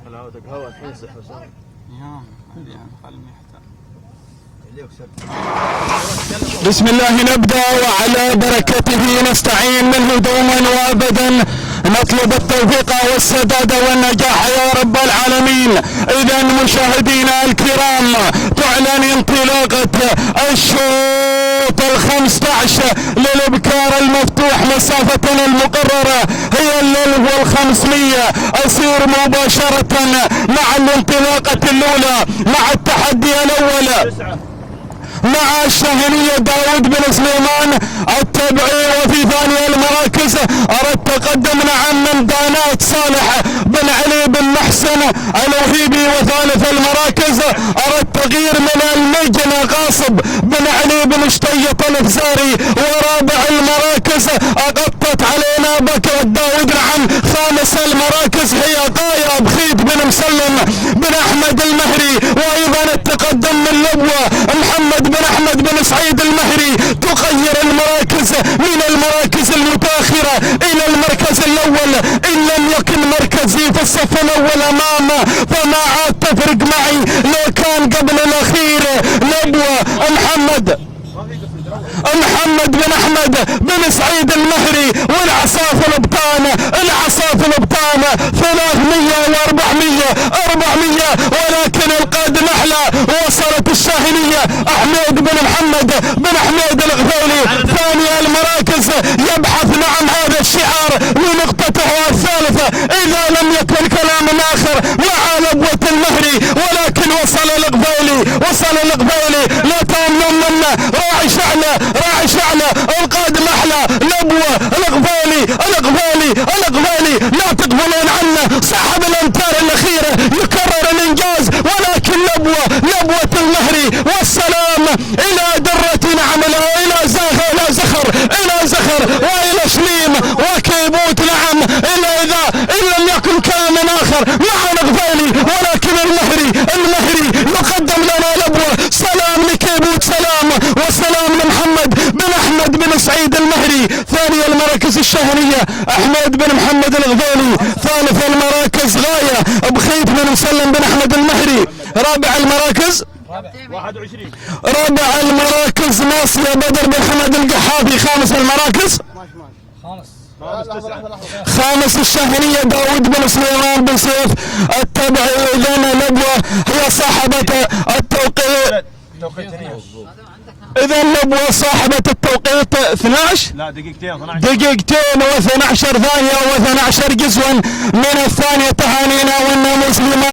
حلاوتك هوا الحين صح وصار. بسم الله نبدأ وعلى بركته نستعين منه دوما وابدا، نطلب التوفيق والسداد والنجاح يا رب العالمين. اذا مشاهدينا الكرام تعلن انطلاقة الشوط ال15 للابكار المفتوح. مسافة المقررة هي 1500. اسير مباشرة مع الانطلاقة الاولى، مع التحدي الاول مع الشاهنية داود بن سليمان التبعي. وفي ثاني المراكز أرى التقدم من دانات صالح بن علي بن محسن الوهيبي. وثالث المراكز أرى التغيير من المجن قاصب بن علي بن شطيط الفزاري. ورابع المراكز أغطت علينا بكر داود. خامس المراكز هي قايا بخيت بن مسلم بن أحمد المهري. وأيضا التقدم من لبوة محمد بن أحمد بن سعيد المهري. تغير المراكز من المراكز المتاخرة إلى المركز الأول. إن لم يكن مركزي في الصف الأول أمامه فما عاد تفرق معي لو كان قبل الأخير لبوة محمد بن أحمد بن سعيد المهري. والعصاف الابطان 300 و400 ولكن القادم احلى. وصلت الشاهنية احمد بن محمد بن حميد الغفيلي. ثاني المراكز يبحث هذا الشعار لنقطته الثالثة اذا لم يكن كلام اخر مع لبوة المهري. ولكن وصل الغفيلي لا تأمن راعي شعلة القادم احلى. لبوة الغفيلي لا تقبلون عنه. صاحب الامتار الاخيرة يكرر الانجاز. ولكن لبوة المهري والسلام الى درة نعم الى زخر والى شليم وكيبوت نعم ان لم يكن كلام اخر مع الغفيلي. ولكن المهري يقدم لنا لبوة. سلام لكيبوت سلام وسلام لمحمد بن احمد بن سعيد المهري. ثاني المراكز الشهرية احمد بن محمد الغفيلي. ثالث المراكز غاية بخيت بن مسلم بن احمد المهري. رابع المراكز ناصية بدر بن حمد القحافي. خامس الشهرية داود بن سليمان بن سيف التبعي. اذن لبوة هي صاحبة التوقيت. لبوة صاحبة التوقيت 12 دقيقتين و12 ثانية و12 جزوا من الثانية. تهانينا والنموذج